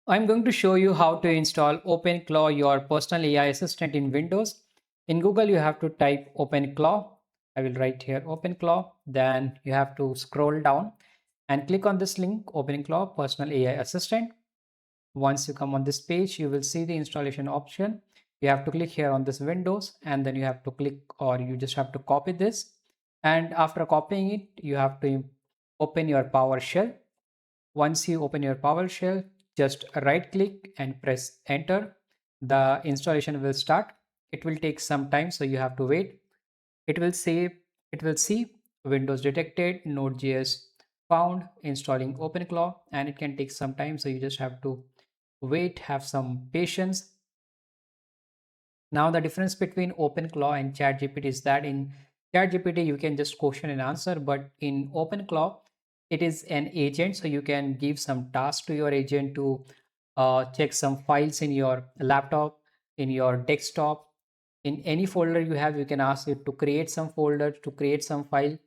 I'm going to show you how to install OpenClaw, your personal AI assistant in Windows. In Google, you have to type OpenClaw. I will write here OpenClaw. Then you have to scroll down and click on this link, OpenClaw Personal AI Assistant. Once you come on this page, you will see the installation option. You have to click here on this Windows, and then you have to click, or you just have to copy this. And after copying it, you have to open your PowerShell. Once you open your PowerShell, just right click and press enter. The installation will start. It will take some time, so you have to wait. It will say, it will see Windows detected, Node.js found, installing OpenClaw, and it can take some time. So you just have to wait, have some patience. Now the difference between OpenClaw and ChatGPT is that in ChatGPT you can just question and answer, but in OpenClaw it is an agent, so you can give some task to your agent to check some files in your laptop, in your desktop, in any folder you have. You can ask it to create some folder, to create some file.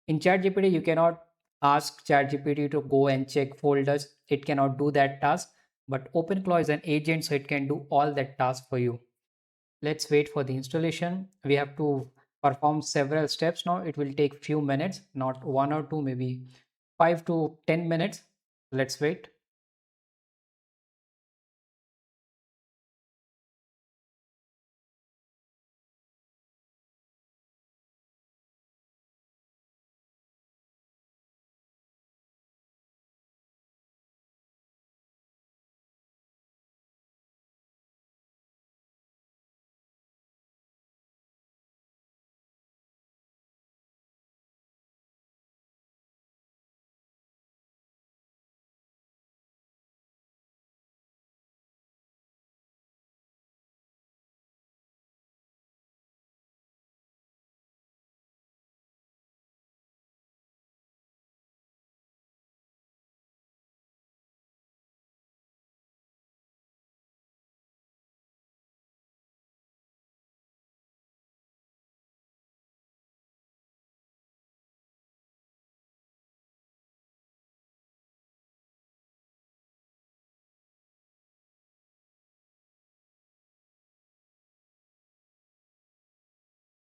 In ChatGPT you cannot ask ChatGPT to go and check folders. It cannot do that task, but OpenClaw is an agent, so it can do all that task for you. Let's wait for the installation. We have to perform several steps now. It will take few minutes, not 1 or 2, maybe 5 to 10 minutes. Let's wait.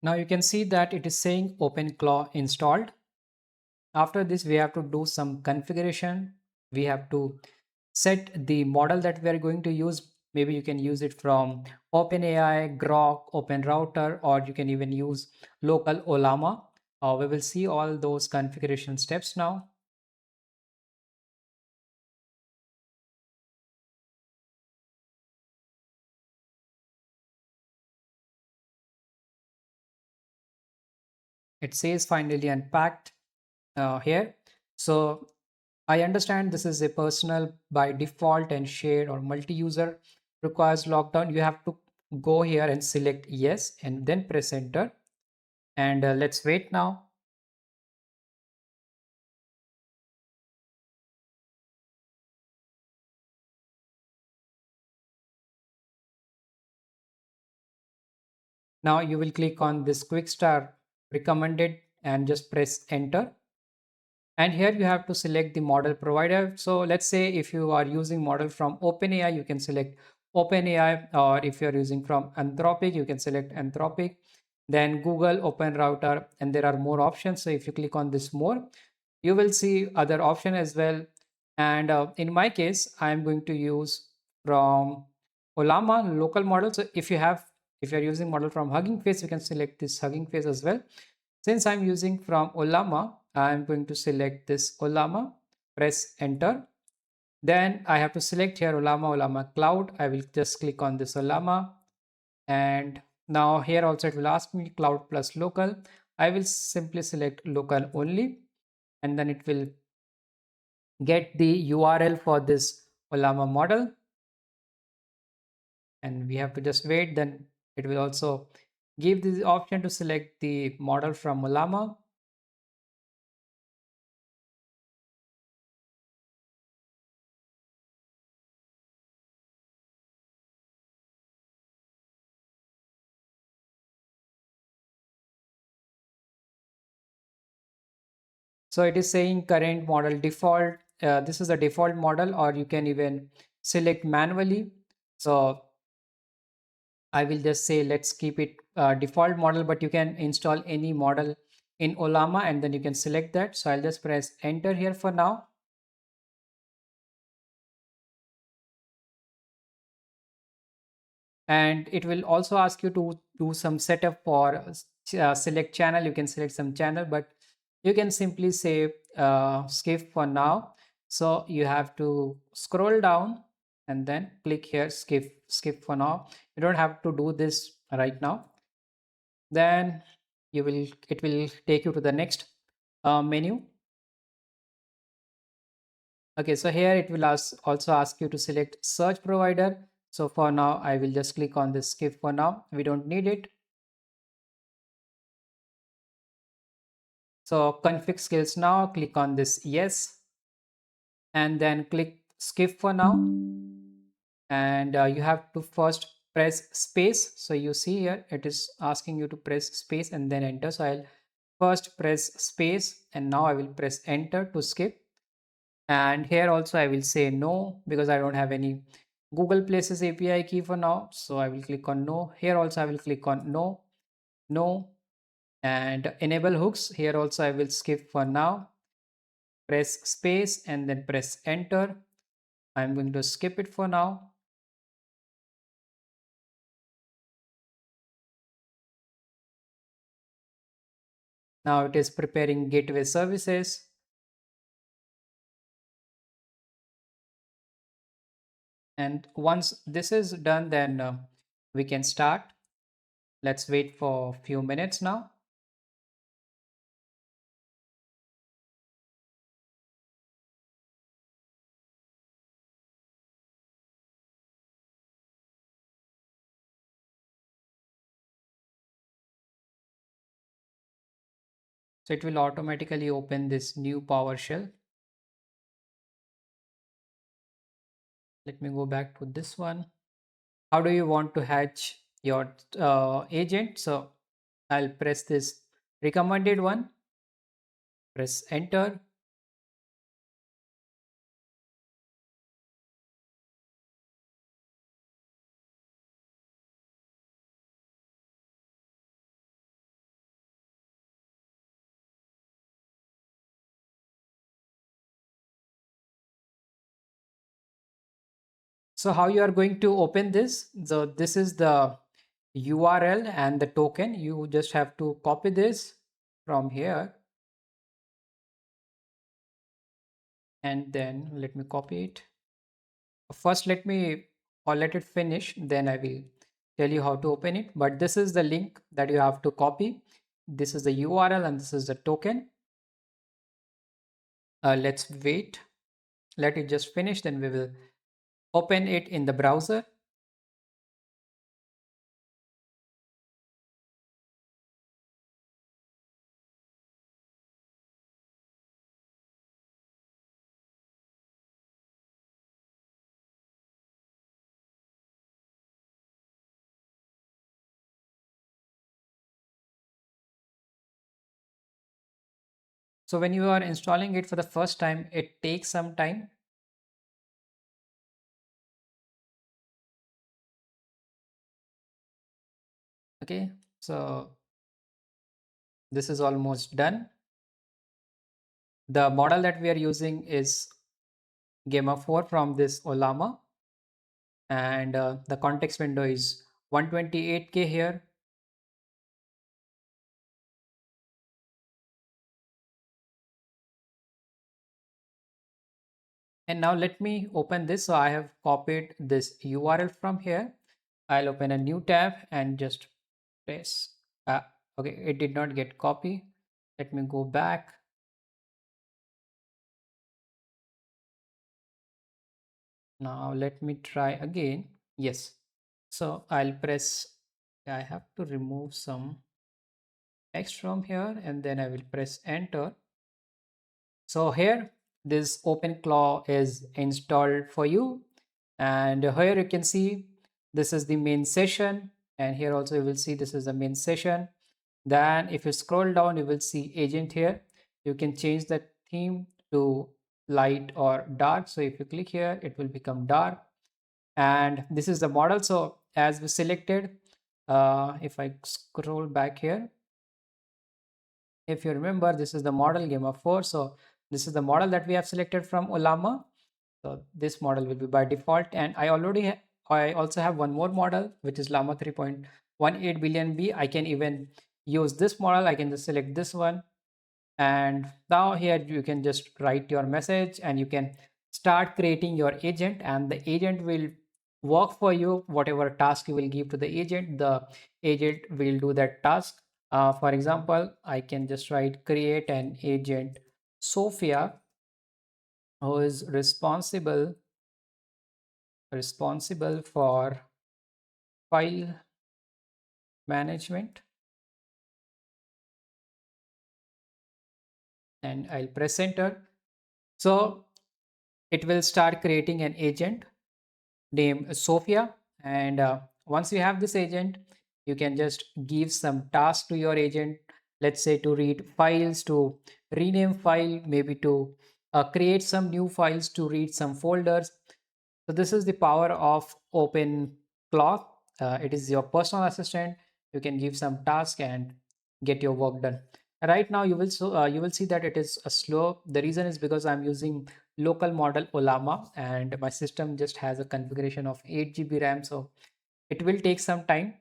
Now you can see that it is saying OpenClaw installed. After this, we have to do some configuration. We have to set the model that we are going to use. Maybe you can use it from OpenAI, Grok, OpenRouter, or you can even use local Ollama. We will see all those configuration steps now. It says finally unpacked here. So I understand this is a personal by default and shared or multi-user requires lockdown. You have to go here and select yes and then press enter. And let's wait now. Now you will click on this quick start recommended and just press enter. And here you have to select the model provider. So let's say if you are using model from OpenAI, you can select OpenAI, or if you're using from Anthropic, you can select Anthropic, then Google, Open Router, and there are more options. So if you click on this more, you will see other option as well. And in my case, I'm going to use from Ollama local model. So if you're using model from Hugging Face, you can select this Hugging Face as well. Since I'm using from Ollama, I'm going to select this Ollama, press enter. Then I have to select here Ollama Cloud. I will just click on this Ollama. And now here also it will ask me cloud plus local. I will simply select local only. And then it will get the URL for this Ollama model. And we have to just wait. Then it will also give the option to select the model from Ollama. So it is saying current model default. This is a default model, or you can even select manually. So I will just say let's keep it default model, but you can install any model in Ollama and then you can select that. So I'll just press enter here for now. And it will also ask you to do some setup for select channel. You can select some channel, but you can simply say skip for now. So you have to scroll down and then click here skip for now. You don't have to do this right now. Then it will take you to the next menu. Okay, so here it will also ask you to select search provider. So for now I will just click on this skip for now, we don't need it. So config skills now, click on this yes, and then click skip for now. And you have to first press space. So you see here it is asking you to press space and then enter. So I'll first press space and now I will press enter to skip. And here also I will say no because I don't have any Google Places API key for now. So I will click on no. Here also I will click on no, no, and enable hooks. Here also I will skip for now. Press space and then press enter. I'm going to skip it for now. Now it is preparing gateway services. And once this is done, then we can start. Let's wait for a few minutes now. So it will automatically open this new PowerShell. Let me go back to this one. How do you want to hatch your agent? So I'll press this recommended one, press enter. So how you are going to open this? So this is the URL and the token. You just have to copy this from here. And then let me copy it. First, let me or let it finish. Then I will tell you how to open it. But this is the link that you have to copy. This is the URL and this is the token. Let's wait. Let it just finish. Then we will open it in the browser. So when you are installing it for the first time, it takes some time. Okay, so this is almost done. The model that we are using is Gamma 4 from this Ollama, and the context window is 128K here. And now let me open this. So I have copied this URL from here. I'll open a new tab and just press. Okay, it did not get copy. Let me go back. Now let me try again. Yes. So I'll press. I have to remove some text from here and then I will press enter. So here this OpenClaw is installed for you, and here you can see this is the main session, and here also you will see this is the main session. Then if you scroll down you will see agent here. You can change the theme to light or dark. So if you click here it will become dark. and this is the model. So as we selected, if I scroll back here, if you remember, this is the model game of 4. So this is the model that we have selected from Ollama. So this model will be by default, and I also have one more model, which is Llama 3.18 billion B. I can even use this model. I can just select this one, and now here you can just write your message, and you can start creating your agent, and the agent will work for you. Whatever task you will give to the agent will do that task. For example, I can just write create an agent Sophia, who is responsible for file management, and I'll press enter. So it will start creating an agent named Sophia, and once you have this agent, you can just give some task to your agent. Let's say to read files, to rename file, maybe to create some new files, to read some folders. So this is the power of OpenClaw. It is your personal assistant. You can give some task and get your work done. Right now, you will see that it is slow. The reason is because I'm using local model Ollama, and my system just has a configuration of 8 GB RAM. So it will take some time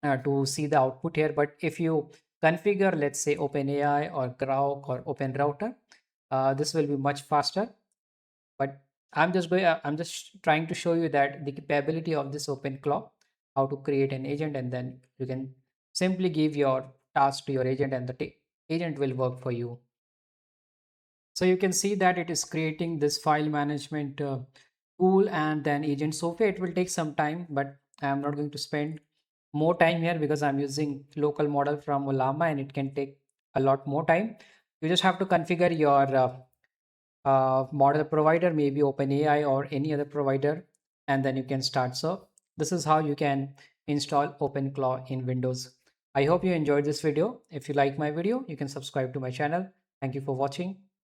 to see the output here. But if you configure, let's say OpenAI or Grok or OpenRouter, this will be much faster. But I'm just trying to show you that the capability of this OpenClaw, how to create an agent, and then you can simply give your task to your agent, and the agent will work for you. So you can see that it is creating this file management tool and then agent Sophia. It will take some time, but I'm not going to spend more time here because I'm using local model from Ollama, and it can take a lot more time. You just have to configure your model provider, maybe OpenAI or any other provider, and then you can start. So this is how you can install OpenClaw in Windows. I hope you enjoyed this video. If you like my video, you can subscribe to my channel. Thank you for watching.